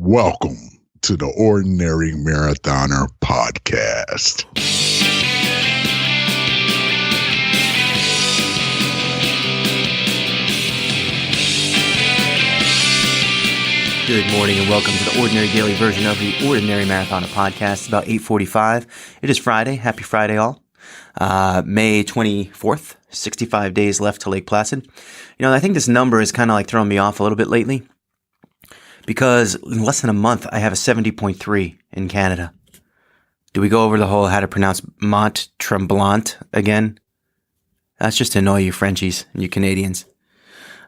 Welcome to the Ordinary Marathoner Podcast. Good morning and welcome to the Ordinary Daily version of the Ordinary Marathoner Podcast. It's about 8:45. It is Friday. Happy Friday, all. May 24th, 65 days left to Lake Placid. You know, I think this number is kind of like throwing me off a little bit lately because in less than a month, I have a 70.3 in Canada. Do we go over the whole how to pronounce Mont Tremblant again? That's just to annoy you Frenchies and you Canadians.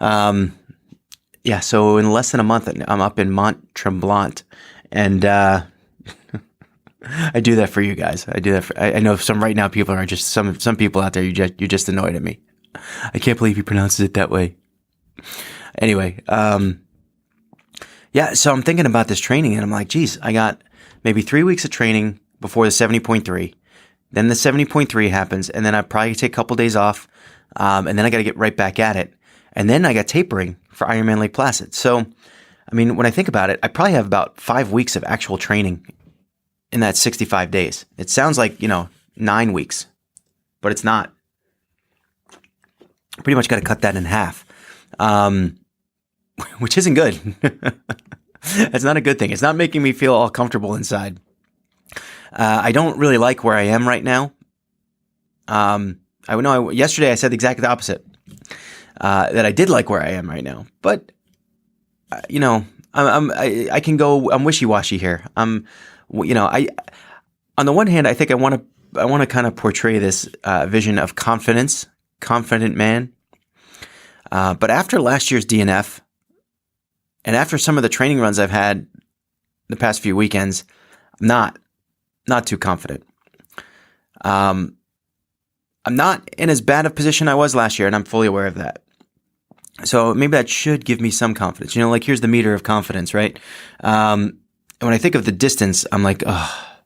Yeah, so in less than a month, I'm up in Mont Tremblant, and I do that for you guys. I do that for, I know some right now people are just, some people out there, you're just annoyed at me. I can't believe he pronounces it that way. Anyway, yeah, so I'm thinking about this training, and I'm like, geez, I got maybe 3 weeks of training before the 70.3. Then the 70.3 happens, and then I probably take a couple days off, and then I got to get right back at it. And then I got tapering for Ironman Lake Placid. So, I mean, when I think about it, I probably have about 5 weeks of actual training in that 65 days. It sounds like, 9 weeks, but it's not. Pretty much got to cut that in half, which isn't good. That's not a good thing. It's not making me feel all comfortable inside. I don't really like where I am right now. Yesterday I said exactly the opposite. That I did like where I am right now, but I can go. I'm wishy-washy here. On the one hand, I think I want to kind of portray this vision of confident man. But after last year's DNF, and after some of the training runs I've had the past few weekends, I'm not too confident. I'm not in as bad a position I was last year, and I'm fully aware of that. So maybe that should give me some confidence. Like here's the meter of confidence, right? And when I think of the distance, I'm like, oh,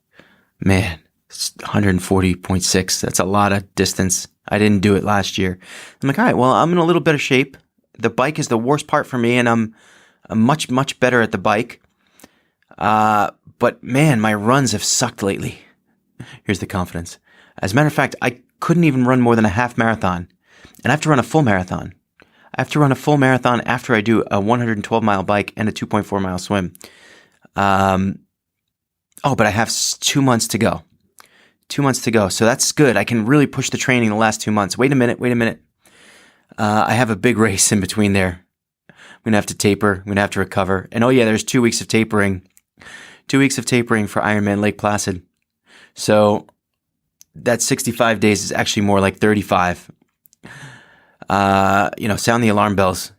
man, it's 140.6. That's a lot of distance. I didn't do it last year. I'm like, all right, well, I'm in a little bit of shape. The bike is the worst part for me, and I'm much, much better at the bike. But man, my runs have sucked lately. Here's the confidence. As a matter of fact, I couldn't even run more than a half marathon, and I have to run a full marathon. I have to run a full marathon after I do a 112-mile bike and a 2.4-mile swim. But I have 2 months to go. 2 months to go, so that's good. I can really push the training the last 2 months. Wait a minute. I have a big race in between there. I'm going to have to taper. I'm going to have to recover. And there's 2 weeks of tapering. 2 weeks of tapering for Ironman Lake Placid. So that 65 days is actually more like 35. Sound the alarm bells.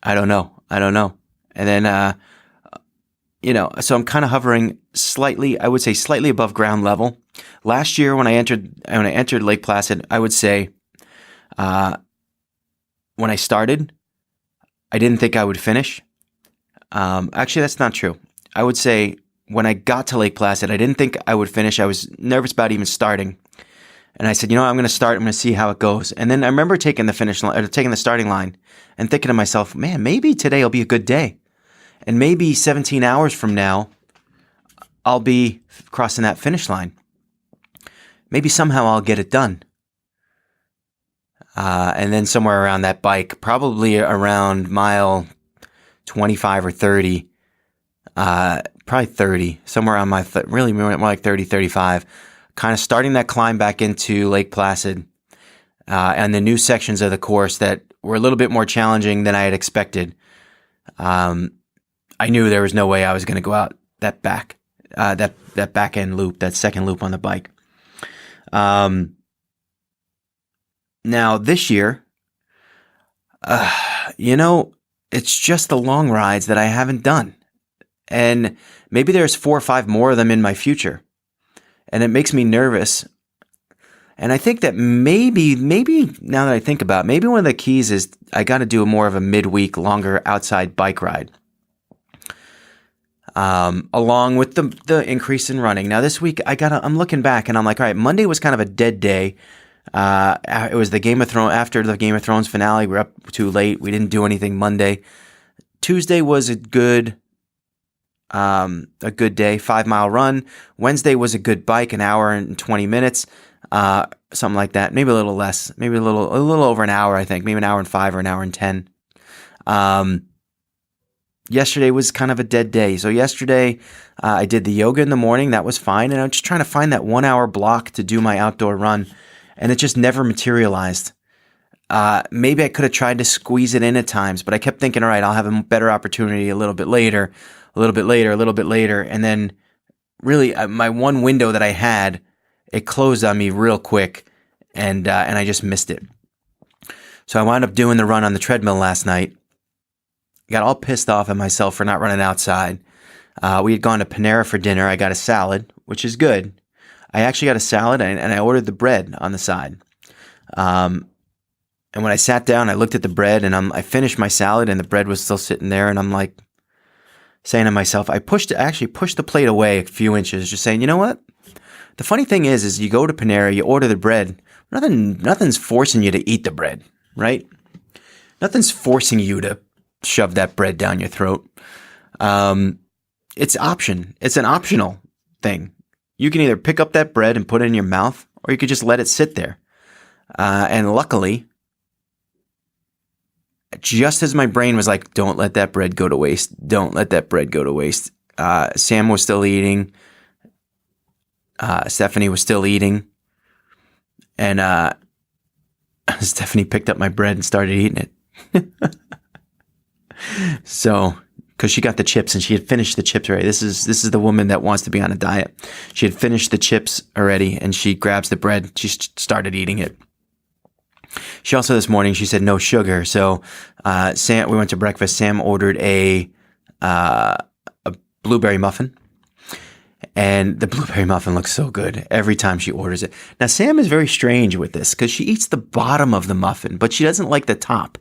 I don't know. And then, so I'm kind of hovering slightly, I would say slightly above ground level. Last year when I entered Lake Placid, I would say, when I started, I didn't think I would finish. Actually, that's not true. I would say when I got to Lake Placid, I didn't think I would finish. I was nervous about even starting. And I said, I'm going to start. I'm going to see how it goes. And then I remember taking the starting line and thinking to myself, man, maybe today will be a good day. And maybe 17 hours from now, I'll be crossing that finish line. Maybe somehow I'll get it done. And then somewhere around that bike, probably around mile 25 or 30, probably 30, somewhere around really more like 30, 35, kind of starting that climb back into Lake Placid, and the new sections of the course that were a little bit more challenging than I had expected. I knew there was no way I was going to go out that back end loop, that second loop on the bike. Now this year, it's just the long rides that I haven't done. And maybe there's 4 or 5 more of them in my future. And it makes me nervous. And I think that maybe now that I think about it, maybe one of the keys is I got to do more of a midweek, longer outside bike ride. Along with the increase in running. Now this week I'm looking back and I'm like, all right, Monday was kind of a dead day. It was the Game of Thrones, after the Game of Thrones finale. We were up too late. We didn't do anything Monday. Tuesday was a good a good day, 5-mile run. Wednesday was a good bike, an hour and 20 minutes, something like that. Maybe a little less, maybe a little over an hour, I think, maybe an hour and 5 or an hour and 10. Yesterday was kind of a dead day. So yesterday, I did the yoga in the morning. That was fine. And I'm just trying to find that 1 hour block to do my outdoor run. And it just never materialized. Maybe I could have tried to squeeze it in at times, but I kept thinking, all right, I'll have a better opportunity a little bit later. And then really my one window that I had, it closed on me real quick and I just missed it. So I wound up doing the run on the treadmill last night. Got all pissed off at myself for not running outside. We had gone to Panera for dinner. I got a salad, which is good. I actually got a salad and I ordered the bread on the side. And when I sat down, I looked at the bread and I finished my salad and the bread was still sitting there. And I'm like saying to myself, I actually pushed the plate away a few inches, just saying, you know what? The funny thing is you go to Panera, you order the bread. Nothing's forcing you to eat the bread, right? Nothing's forcing you to shove that bread down your throat. It's an optional thing. You can either pick up that bread and put it in your mouth, or you could just let it sit there. And luckily, just as my brain was like, don't let that bread go to waste. Don't let that bread go to waste. Sam was still eating. Stephanie was still eating. And Stephanie picked up my bread and started eating it. So, because she got the chips and she had finished the chips already. This is the woman that wants to be on a diet. She had finished the chips already and she grabs the bread. She started eating it. She also this morning, she said no sugar. So we went to breakfast. Sam ordered a blueberry muffin. And the blueberry muffin looks so good every time she orders it. Now, Sam is very strange with this because she eats the bottom of the muffin, but she doesn't like the top,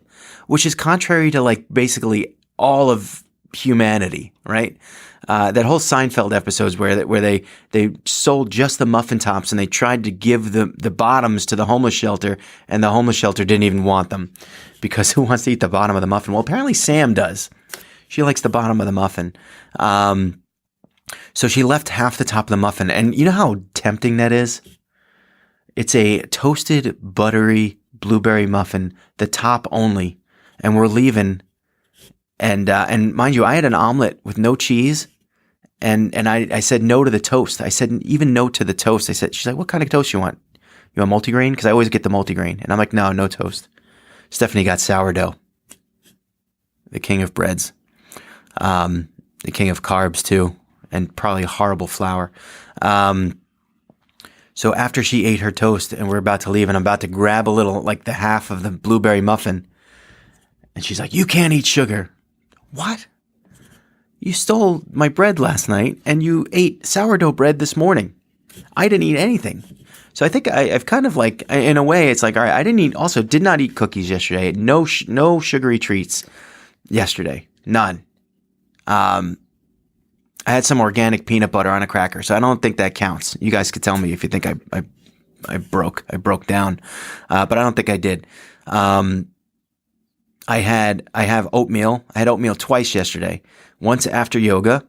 which is contrary to like basically all of humanity, right? That whole Seinfeld episodes where they sold just the muffin tops and they tried to give the bottoms to the homeless shelter and the homeless shelter didn't even want them because who wants to eat the bottom of the muffin? Well, apparently Sam does. She likes the bottom of the muffin. So she left half the top of the muffin. And you know how tempting that is? It's a toasted, buttery blueberry muffin, the top only. And we're leaving. And mind you, I had an omelet with no cheese. And I said no to the toast. I said even no to the toast. She's like, what kind of toast you want? You want multigrain? Because I always get the multigrain. And I'm like, no toast. Stephanie got sourdough. The king of breads. The king of carbs too. And probably horrible flour. So after she ate her toast and we're about to leave and I'm about to grab a little, like the half of the blueberry muffin. And she's like, you can't eat sugar. What? You stole my bread last night and you ate sourdough bread this morning. I didn't eat anything. So I think I've kind of like, in a way, it's like, all right, did not eat cookies yesterday. No sugary treats yesterday. None. I had some organic peanut butter on a cracker, so I don't think that counts. You guys could tell me if you think I broke down, but I don't think I did. I have oatmeal. I had oatmeal twice yesterday. Once after yoga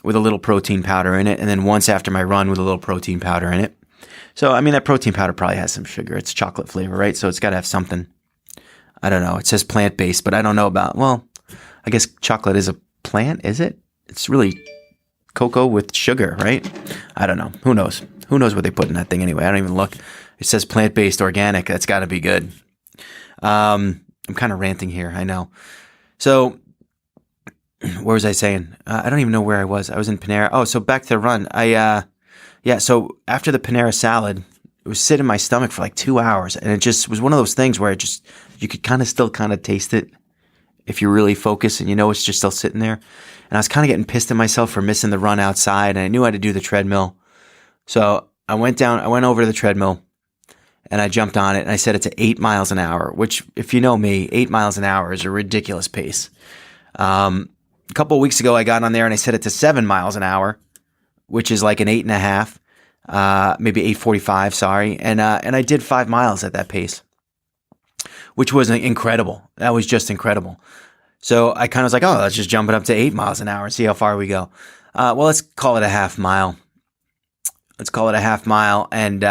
with a little protein powder in it, and then once after my run with a little protein powder in it. So, I mean, that protein powder probably has some sugar. It's chocolate flavor, right? So it's got to have something. I don't know. It says plant-based, but I don't know about, well, I guess chocolate is a plant, is it? It's really cocoa with sugar, right? I don't know. Who knows? Who knows what they put in that thing anyway? I don't even look. It says plant-based organic. That's got to be good. I'm kind of ranting here. I know. So where was I saying? I don't even know where I was. I was in Panera. Oh, so back to the run. So after the Panera salad, it was sitting in my stomach for like 2 hours. And it just was one of those things where you could still taste it if you really focus and you know it's just still sitting there. And I was kind of getting pissed at myself for missing the run outside. And I knew I had to do the treadmill. So I went over to the treadmill and I jumped on it and I set it to 8 miles an hour, which if you know me, 8 miles an hour is a ridiculous pace. A couple of weeks ago, I got on there and I set it to 7 miles an hour, which is like an 8.5, maybe 8:45. Sorry. And I did 5 miles at that pace, which was incredible. That was just incredible. So I kind of was like, oh, let's just jump it up to 8 miles an hour and see how far we go. Well, let's call it a half mile. And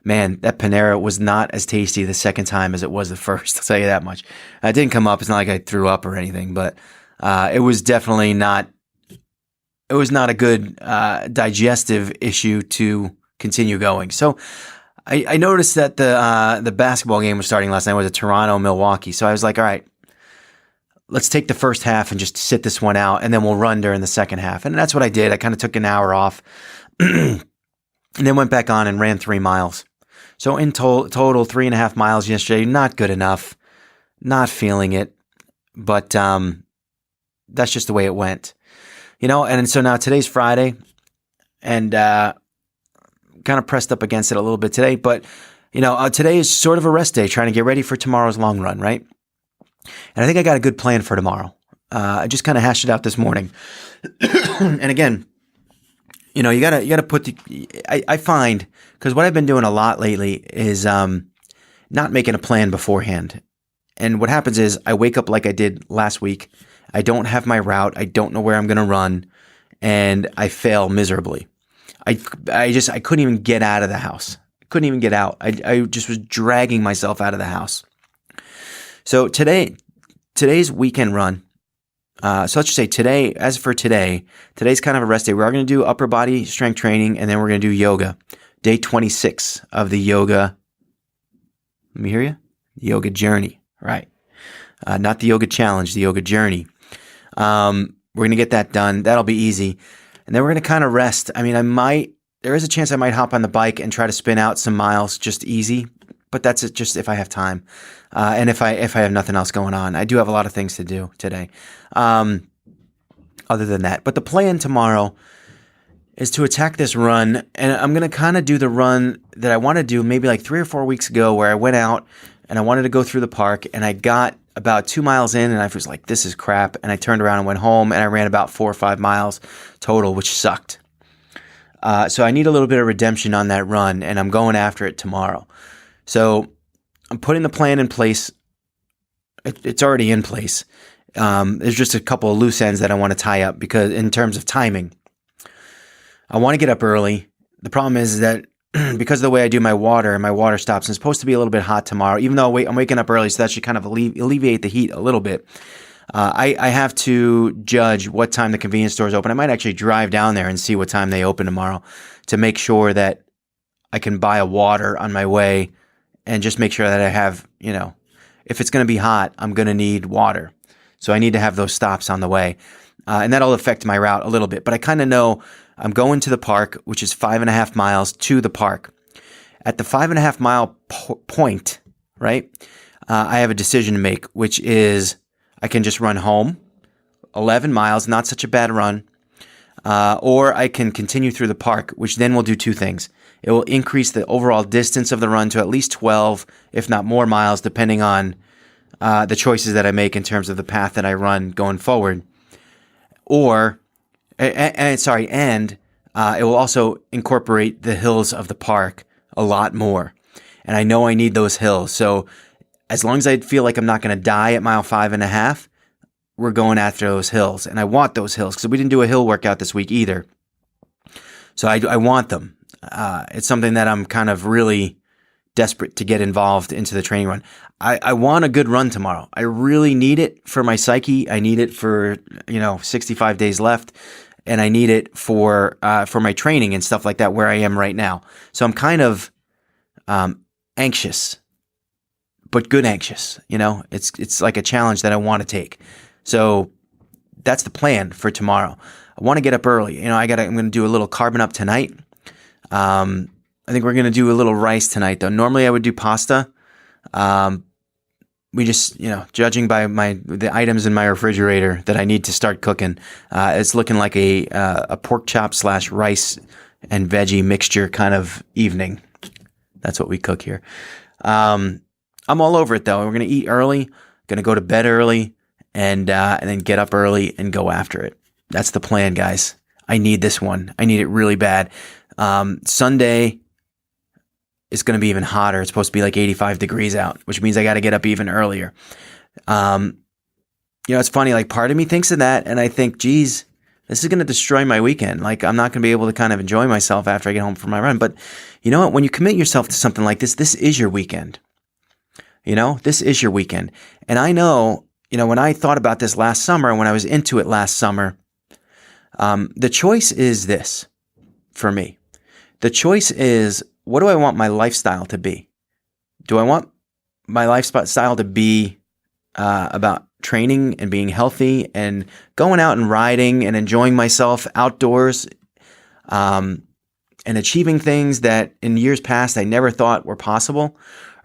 man, that Panera was not as tasty the second time as it was the first. I'll tell you that much. It didn't come up. It's not like I threw up or anything, but it was definitely not. It was not a good digestive issue to continue going. So I noticed that the basketball game was starting last night. It was a Toronto-Milwaukee. So I was like, all right, let's take the first half and just sit this one out, and then we'll run during the second half. And that's what I did. I kind of took an hour off. And then went back on and ran 3 miles. So in total, 3.5 miles yesterday. Not good enough. Not feeling it. But that's just the way it went. And so now today's Friday. And kind of pressed up against it a little bit today. But, today is sort of a rest day, trying to get ready for tomorrow's long run, right? And I think I got a good plan for tomorrow. I just kind of hashed it out this morning. And again, you gotta put I find, because what I've been doing a lot lately is not making a plan beforehand. And what happens is I wake up like I did last week. I don't have my route. I don't know where I'm going to run, and I fail miserably. I couldn't even get out of the house. Couldn't even get out. I just was dragging myself out of the house. So today's weekend run. So let's just say today, as for today's kind of a rest day. We're going to do upper body strength training, and then we're going to do yoga. Day 26 of the yoga. Let me hear you. Yoga journey, right? Not the yoga challenge, the yoga journey. We're going to get that done. That'll be easy. And then we're going to kind of rest. I mean, there is a chance I might hop on the bike and try to spin out some miles, just easy. But that's it, just if I have time, and if I have nothing else going on. I do have a lot of things to do today, other than that. But the plan tomorrow is to attack this run, and I'm going to kind of do the run that I want to do maybe like 3 or 4 weeks ago, where I went out and I wanted to go through the park, and I got about 2 miles in, and I was like, this is crap, and I turned around and went home, and I ran about 4 or 5 miles total, which sucked. So I need a little bit of redemption on that run, and I'm going after it tomorrow. So I'm putting the plan in place. It's already in place. There's just a couple of loose ends that I want to tie up, because in terms of timing, I want to get up early. The problem is that because of the way I do my water stops, and it's supposed to be a little bit hot tomorrow, even though I'm waking up early, so that should kind of alleviate the heat a little bit. I have to judge what time the convenience stores open. I might actually drive down there and see what time they open tomorrow to make sure that I can buy a water on my way, and just make sure that I have, if it's going to be hot, I'm going to need water. So I need to have those stops on the way. And that'll affect my route a little bit. But I kind of know I'm going to the park, which is 5.5 miles to the park. At the 5.5 mile point, right, I have a decision to make, which is I can just run home, 11 miles, not such a bad run. Or I can continue through the park, which then will do 2 things. It will increase the overall distance of the run to at least 12, if not more miles, depending on the choices that I make in terms of the path that I run going forward. And it will also incorporate the hills of the park a lot more. And I know I need those hills. So as long as I feel like I'm not going to die at mile 5.5, we're going after those hills. And I want those hills, because we didn't do a hill workout this week either. So I want them. It's something that I'm kind of really desperate to get involved into the training run. I want a good run tomorrow. I really need it for my psyche. I need it for 65 days left, and I need it for my training and stuff like that, where I am right now. So I'm kind of anxious, but good anxious. It's like a challenge that I want to take. So that's the plan for tomorrow. I want to get up early. I'm going to do a little carbon up tonight. I think we're going to do a little rice tonight, though. Normally I would do pasta. We just, judging by the items in my refrigerator that I need to start cooking, it's looking like a pork chop / rice and veggie mixture kind of evening. That's what we cook here. I'm all over it, though. We're going to eat early, going to go to bed early, and then get up early and go after it. That's the plan, guys. I need this one. I need it really bad. Sunday is going to be even hotter. It's supposed to be like 85 degrees out, which means I got to get up even earlier. It's funny. Like, part of me thinks of that, and I think, geez, This is going to destroy my weekend. Like, I'm not going to be able to kind of enjoy myself after I get home from my run. But you know what? When you commit yourself to something like this is your weekend. This is your weekend. And I know, when I thought about this last summer, when I was into it last summer, the choice is this for me. The choice is, what do I want my lifestyle to be? Do I want my lifestyle to be about training and being healthy and going out and riding and enjoying myself outdoors, and achieving things that in years past I never thought were possible?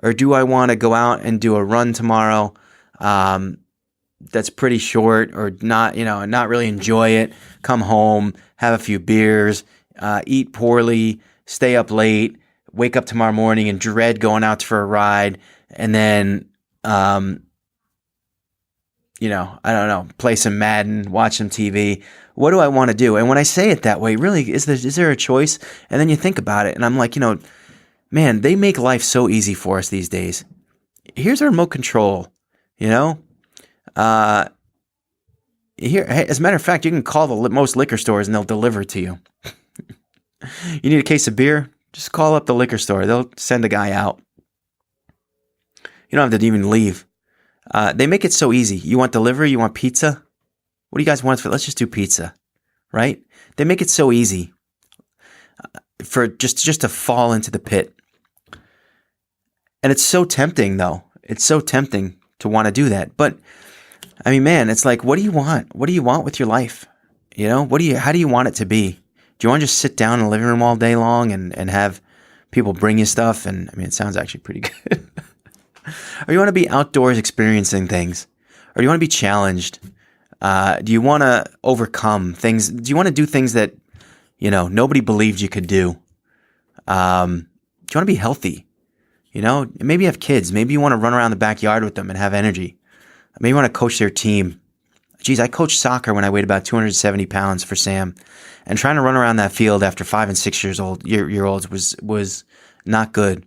Or do I want to go out and do a run tomorrow that's pretty short, or not, not really enjoy it, come home, have a few beers, eat poorly, stay up late, wake up tomorrow morning and dread going out for a ride, and then, I don't know, play some Madden, watch some TV. What do I want to do? And when I say it that way, really, is there a choice? And then you think about it, and I'm like, man, they make life so easy for us these days. Here's a remote control, Here, hey, as a matter of fact, you can call most liquor stores and they'll deliver it to you. You need a case of beer? Just call up the liquor store. They'll send a guy out. You don't have to even leave. They make it so easy. You want delivery? You want pizza? What do you guys want? Let's just do pizza, right? They make it so easy for just to fall into the pit. And it's so tempting, though. It's so tempting to want to do that. But I mean, man, it's like, what do you want? What do you want with your life? How do you want it to be? Do you want to just sit down in the living room all day long and have people bring you stuff? And I mean, it sounds actually pretty good. Or you want to be outdoors experiencing things? Or do you want to be challenged? Do you want to overcome things? Do you want to do things that, nobody believed you could do? Do you want to be healthy? Maybe you have kids. Maybe you want to run around the backyard with them and have energy. Maybe you want to coach their team. Geez, I coached soccer when I weighed about 270 pounds for Sam. And trying to run around that field after 5 and 6 year olds was not good.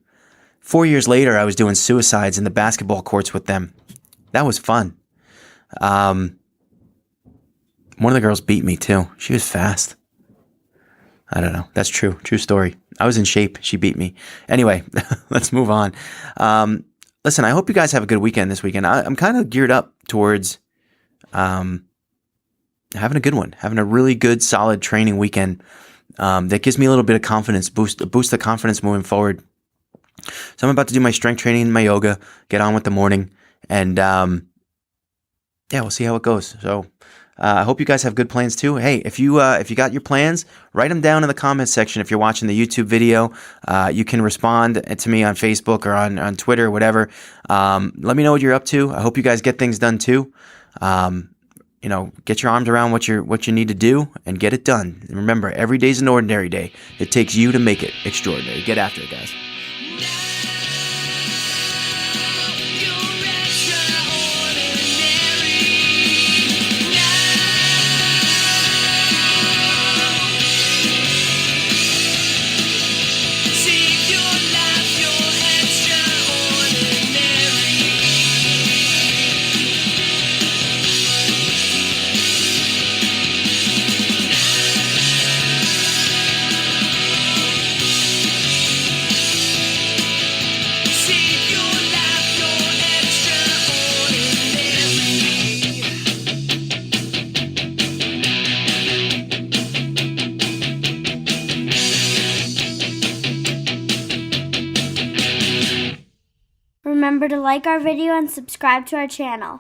4 years later, I was doing suicides in the basketball courts with them. That was fun. One of the girls beat me too. She was fast. I don't know. That's true. True story. I was in shape. She beat me. Anyway, let's move on. Listen, I hope you guys have a good weekend this weekend. I'm kind of geared up towards having a good one, having a really good, solid training weekend that gives me a little bit of confidence, boost the confidence moving forward. So I'm about to do my strength training and my yoga, get on with the morning, and we'll see how it goes. So I hope you guys have good plans too. Hey, if you got your plans, write them down in the comments section. If you're watching the YouTube video, you can respond to me on Facebook or on Twitter or whatever. Let me know what you're up to. I hope you guys get things done too. Get your arms around what you need to do and get it done. And remember, every day's an ordinary day. It takes you to make it extraordinary. Get after it, guys. Remember to like our video and subscribe to our channel.